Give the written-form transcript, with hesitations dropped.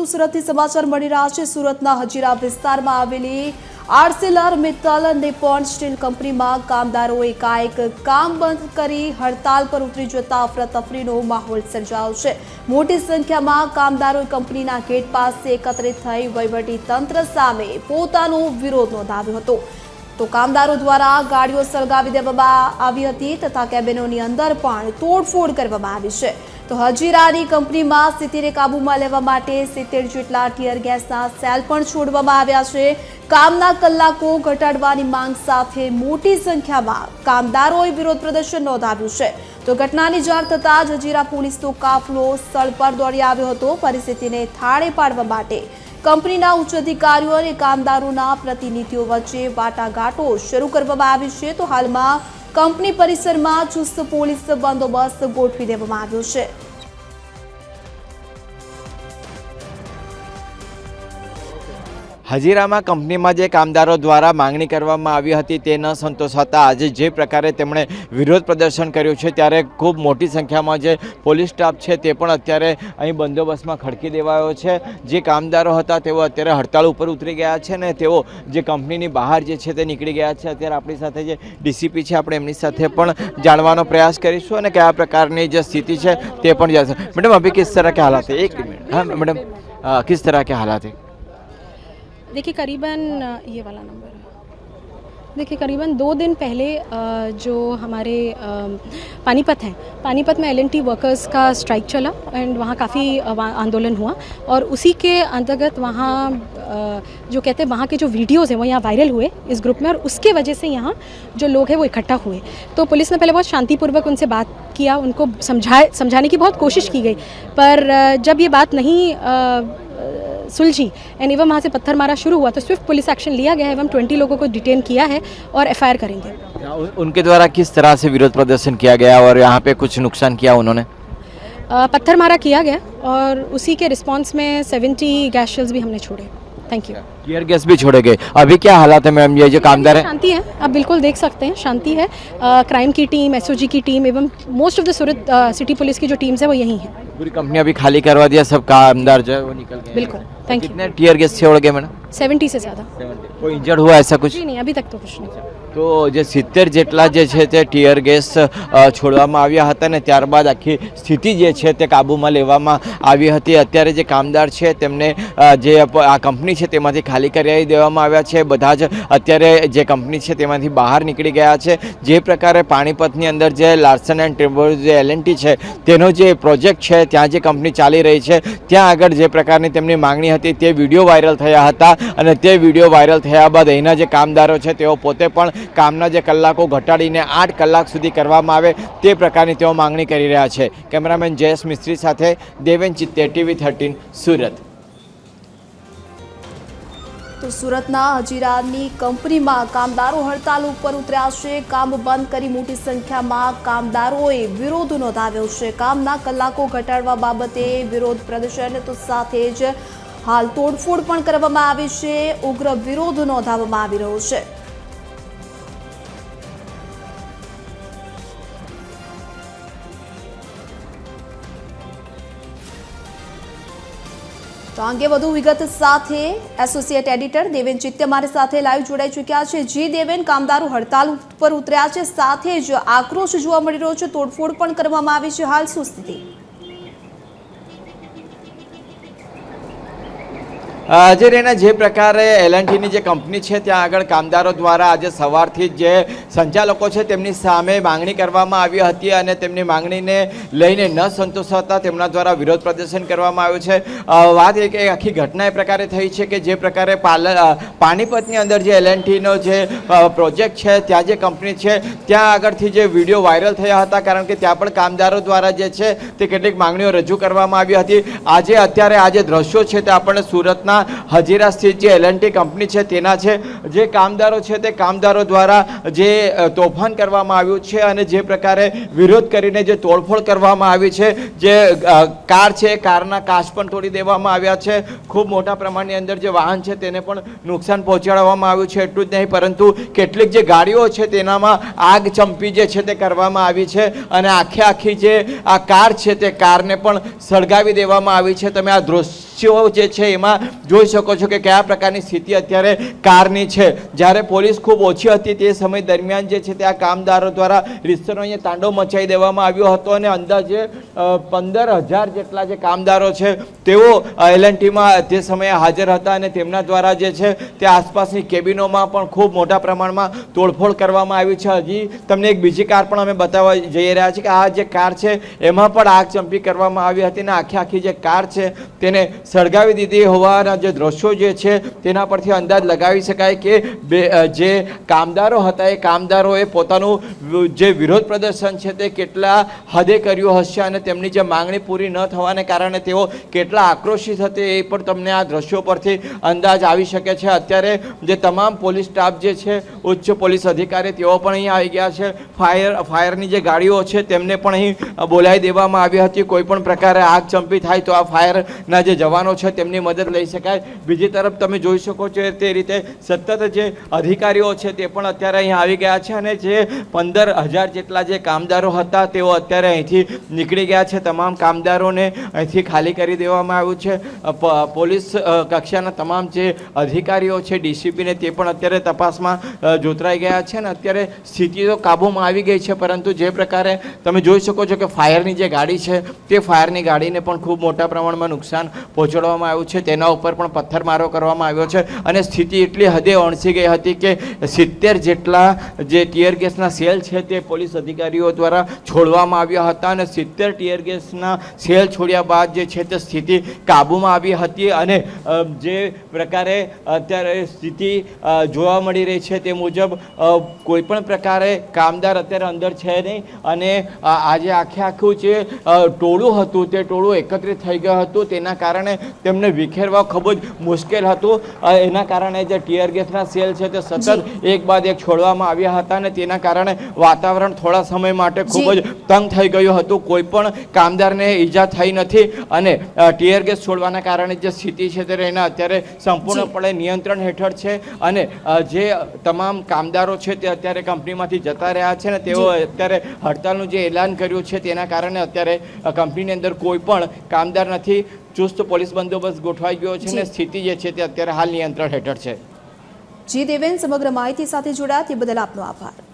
સુરતથી સમાચાર મળી રહ્યા છે। સુરતના હજીરા વિસ્તારમાં આવેલી આર્સેલરમિત્તલ નિપ્પોન સ્ટીલ કંપનીમાં કામદારોએ એકાએક કામ બંધ કરી હડતાલ પર ઉતરી જતા અફરાતફરીનો માહોલ સર્જાયો છે। મોટી સંખ્યામાં કામદારોએ કંપનીના ગેટ પાસે એકત્રિત થઈ વહીવટી તંત્ર સામે પોતાનો વિરોધ નોંધાવ્યો હતો। તો કામદારો દ્વારા ગાડીઓ સળગાવી દેવામાં આવી હતી તથા કેબિનોની અંદર પણ તોડફોડ કરવામાં આવી છે। તો હજીરાની કંપનીમાં સ્થિતિને કાબૂમાં લેવા માટે 70 જેટલા ટીયર ગેસના સેલ પણ છોડવામાં આવ્યા છે। કામના કલાકો ઘટાડવાની માંગ સાથે મોટી સંખ્યામાં કામદારોએ વિરોધ પ્રદર્શન નોંધાવ્યું છે। તો ઘટનાની જાણ થતાં જ હજીરા પોલીસનો કાફલો સ્થળ પર દોડી આવ્યો હતો। પરિસ્થિતિને થાળે પાડવા માટે કંપનીના ઉચ્ચ અધિકારીઓ અને કામદારોના પ્રતિનિધિઓ વચ્ચે વાટાઘાટો શરૂ કરવામાં આવી છે। તો હાલમાં કંપની પરિસરમાં ચુસ્ત પોલીસ બંદોબસ્ત ગોઠવી દેવામાં આવ્યો છે। હજીરામાં કંપનીમાં જે કામદારો દ્વારા માંગણી કરવામાં આવી હતી તે ન સંતોષાતા આજે જે પ્રકારે તેમણે વિરોધ પ્રદર્શન કર્યું છે ત્યારે ખૂબ મોટી સંખ્યામાં જે પોલીસ સ્ટાફ છે તે પણ અત્યારે અહીં બંદોબસ્તમાં ખડકી દેવાયો છે। જે કામદારો હતા તેઓ અત્યારે હડતાળ ઉપર ઉતરી ગયા છે ને તેઓ જે કંપનીની બહાર જે છે તે નીકળી ગયા છે। અત્યારે આપણી સાથે જે ડીસીપી છે આપણે એમની સાથે પણ જાણવાનો પ્રયાસ કરીશું અને કયા પ્રકારની જે સ્થિતિ છે તે પણ જાણશું। મેડમ અભી કિસ तरह के हालात है? एक मिनट। हाँ मैडम, किस तरह के हालात है? देखिए करीबन ये वाला नंबर है। देखिए करीबन 2 दिन पहले जो हमारे पानीपत है, पानीपत में LNT वर्कर्स का स्ट्राइक चला एंड वहाँ काफ़ी आंदोलन हुआ और उसी के अंतर्गत वहाँ जो कहते हैं वहाँ के जो वीडियोज़ हैं वो यहाँ वायरल हुए इस ग्रुप में और उसके वजह से यहाँ जो लोग हैं वो इकट्ठा हुए। तो पुलिस ने पहले बहुत शांतिपूर्वक उनसे बात किया, उनको समझाने की बहुत कोशिश की गई, पर जब ये बात नहीं सुलझी एंड एवं वहाँ से पत्थर मारा शुरू हुआ तो स्विफ्ट पुलिस एक्शन लिया गया है एवं 20 लोगों को डिटेन किया है और FIR करेंगे। उनके द्वारा किस तरह से विरोध प्रदर्शन किया गया और यहाँ पे कुछ नुकसान किया उन्होंने? पत्थर मारा किया गया और उसी के रिस्पांस में 70 गैस शेल्स भी हमने छोड़े। Thank you. टीयर गैस भी छोड़े गए। अभी क्या हालात है मैम? ये जो कामदार है शांति है, आप बिल्कुल देख सकते हैं शांति है। क्राइम की टीम, SOG की टीम एवं most of the Surat city police की जो टीम्स है वो यहीं है। पूरी कंपनी अभी खाली करवा दिया, सब कामदार जो है वो निकल गए? बिल्कुल। Thank you. कितने टीयर गैस छोड़ गए मैडम? 70 से ज़्यादा। कोई इंजर्ड हुआ ऐसा कुछ? जी नहीं, अभी तक तो कुछ नहीं। તો જે 70 જેટલા જે છે તે ટીયર ગેસ છોડવામાં આવ્યા હતા ને ત્યારબાદ આખી સ્થિતિ જે છે તે કાબૂમાં લેવામાં આવી હતી। અત્યારે જે કામદાર છે તેમને જે આ કંપની છે તેમાંથી ખાલી કરાવી દેવામાં આવ્યા છે। બધા જ અત્યારે જે કંપની છે તેમાંથી બહાર નીકળી ગયા છે। જે પ્રકારે પાણીપતની અંદર જે લાર્સન એન્ડ ટુબ્રો જે LNT છે તેનો જે પ્રોજેક્ટ છે ત્યાં જે કંપની ચાલી રહી છે ત્યાં આગળ જે પ્રકારની તેમની માંગણી હતી તે વિડીયો વાયરલ થયા હતા અને તે વિડીયો વાયરલ થયા બાદ અહીંના જે કામદારો છે તેઓ પોતે પણ કામના જે કલાકો ઘટાડીને 8 કલાક સુધી કરવામાં આવે તે પ્રકારની તેઓ માંગણી કરી રહ્યા છે। કેમેરામેન જયેશ મિસ્ત્રી સાથે દેવેન ચિત્તે, TV13 સુરત। તો સુરતના હજીરાની કંપનીમાં કામદારો હડતાલ ઉપર ઉતર્યા છે। કામ બંધ કરી મોટી સંખ્યામાં કામદારોએ વિરોધ નોંધાવ્યો છે। કામના કલાકો ઘટાડવા બાબતે વિરોધ પ્રદર્શન તો સાથે જ હાલ તોડફોડ પણ કરવામાં આવી છે। ઉગ્ર વિરોધ નોંધાવવામાં આવી રહ્યો છે। તો અંગે વધુ વિગત સાથે એસોસિએટ એડિટર દેવેન ચિત્તે મારી સાથે લાઈવ જોડાઈ ચૂક્યા છે। જી દેવેન, કામદારો હડતાલ પર ઉતર્યા છે, સાથે જ આક્રોશ જોવા મળી રહ્યો છે, તોડફોડ પણ કરવામાં આવી છે, હાલ શું સ્થિતિ? જે રેના જે પ્રકારે LNTની જે કંપની છે ત્યાં આગળ કામદારો દ્વારા આજે સવારથી જે સંચાલકો છે તેમની સામે માંગણી કરવામાં આવી હતી અને તેમની માંગણીને લઈને ન સંતોષાતા તેમના દ્વારા વિરોધ પ્રદર્શન કરવામાં આવ્યું છે। વાત એ કે આખી ઘટના એ પ્રકારે થઈ છે કે જે પ્રકારે પાણીપતની અંદર જે LNTનો જે પ્રોજેક્ટ છે ત્યાં જે કંપની છે ત્યાં આગળથી જે વિડીયો વાયરલ થયા હતા કારણ કે ત્યાં પણ કામદારો દ્વારા જે છે તે કેટલીક માંગણીઓ રજૂ કરવામાં આવી હતી। અત્યારે આ જે દ્રશ્યો છે તે આપણને સુરતના હજીરા સ્થિત જે LNT કંપની છે તેના છે। જે કામદારો છે તે કામદારો દ્વારા જે તોફાન કરવામાં આવ્યું છે અને જે પ્રકારે વિરોધ કરીને જે તોડફોડ કરવામાં આવી છે, જે કાર છે કારના કાચ પણ તોડી દેવામાં આવ્યા છે। ખૂબ મોટા પ્રમાણની અંદર જે વાહન છે તેને પણ નુકસાન પહોંચાડવામાં આવ્યું છે। એટલું જ નહીં પરંતુ કેટલીક જે ગાડીઓ છે તેનામાં આગ ચંપી જે છે તે કરવામાં આવી છે અને આખી જે આ કાર છે તે કારને પણ સળગાવી દેવામાં આવી છે। તમે આ દૃશ્ય દ્રશ્યો જે છે એમાં જોઈ શકો છો કે કયા પ્રકારની સ્થિતિ અત્યારે કારની છે. જ્યારે પોલીસ ખૂબ ઓછી હતી તે સમય દરમિયાન જે છે તે આ કામદારો દ્વારા રીતસરનો અહીંયા તાંડવ મચાવી દેવામાં આવ્યો હતો અને અંદાજે 15,000 જેટલા જે કામદારો છે તેઓ L&Tમાં તે સમયે હાજર હતા અને તેમના દ્વારા જે છે તે આસપાસની કેબિનોમાં પણ ખૂબ મોટા પ્રમાણમાં તોડફોડ કરવામાં આવી છે. હજી તમને એક બીજી કાર પણ અમે બતાવવા જઈ રહ્યા છીએ કે આ જે કાર છે એમાં પણ આગ ચંપી કરવામાં આવી હતી અને આખી જે કાર છે તેને સળગાવી દીધી હોવાના જે દ્રશ્યો જે છે તેના પરથી અંદાજ લગાવી શકાય કે જે કામદારો હતા એ કામદારોએ પોતાનું જે વિરોધ પ્રદર્શન છે તે કેટલા હદે કર્યું હશે અને તેમની જે માંગણી પૂરી ન થવાને કારણે તેઓ કેટલા આક્રોશિત હતા એ પણ તમને આ દ્રશ્યો પરથી અંદાજ આવી શકે છે. અત્યારે જે તમામ પોલીસ સ્ટાફ જે છે ઉચ્ચ પોલીસ અધિકારી તેઓ પણ અહીં આવી ગયા છે. ફાયરની જે ગાડીઓ છે તેમને પણ અહીં બોલાવી દેવામાં આવી હતી. કોઈ પણ પ્રકારે આગ ચંપી થાય તો આ ફાયરના જે જવાનો છે તેમની મદદ લઈ શકાય. બીજી તરફ તમે જોઈ શકો છો તે રીતે સતત જે અધિકારીઓ છે તે પણ અત્યારે અહીં આવી ગયા છે અને જે 15,000 જેટલા જે કામદારો હતા તેઓ અત્યારે અહીંથી નીકળી ગયા છે. તમામ કામદારોને અહીંથી ખાલી કરી દેવામાં આવ્યું છે. પોલીસ કક્ષાના તમામ જે અધિકારીઓ છે ડીસીપીને તે પણ અત્યારે તપાસમાં જોતરાઈ ગયા છે અને અત્યારે સ્થિતિ તો કાબૂમાં આવી ગઈ છે. પરંતુ જે પ્રકારે તમે જોઈ શકો છો કે ફાયરની જે ગાડી છે તે ફાયરની ગાડીને પણ ખૂબ મોટા પ્રમાણમાં નુકસાન પહોંચાડવામાં આવ્યું છે. તેના ઉપર પણ પથ્થરમારો કરવામાં આવ્યો છે અને સ્થિતિ એટલી હદે ઓણસી ગઈ હતી કે 70 જેટલા જે ટીયર ગેસના સેલ છે તે પોલીસ અધિકારીઓ દ્વારા છોડવામાં આવ્યા હતા અને 70 ટીયર ગેસના સેલ છોડ્યા બાદ જે છે તે સ્થિતિ કાબૂમાં આવી હતી. અને જે પ્રકારે અત્યારે સ્થિતિ જોવા મળી રહી છે તે મુજબ કોઈ પણ પ્રકારે કામદાર અત્યારે અંદર છે નહીં અને આજે આખું જે ટોળું હતું તે ટોળું એકત્રિત થઈ ગયું હતું. તેના કારણે તેમને વિખેરવા ખૂબ જ મુશ્કેલ હતું. એના કારણે જે ટીયર ગેસના સેલ છે તે સતત એક બાદ એક છોડવામાં આવ્યા હતા અને તેના કારણે વાતાવરણ થોડા સમય માટે ખૂબ જ તંગ થઈ ગયું હતું. કોઈ પણ કામદારને ઈજા થઈ નથી અને ટીયર ગેસ છોડવાના કારણે જે સ્થિતિ છે તે એના અત્યારે સંપૂર્ણપણે નિયંત્રણ હેઠળ છે અને જે તમામ કામદારો છે તે અત્યારે કંપનીમાંથી જતા રહ્યા છે ને તેઓ અત્યારે હડતાલનું જે એલાન કર્યું છે તેના કારણે અત્યારે કંપનીની અંદર કોઈ પણ કામદાર નથી. ચુસ્ત પોલીસ બંદોબસ્ત ગોઠવાઈ ગયો છે અને સ્થિતિ જે છે તે અત્યારે હાલ નિયંત્રણ હેઠળ છે. જી દેવેન, સમગ્ર માહિતી સાથે જોડાયા તે બદલ આપનો આભાર.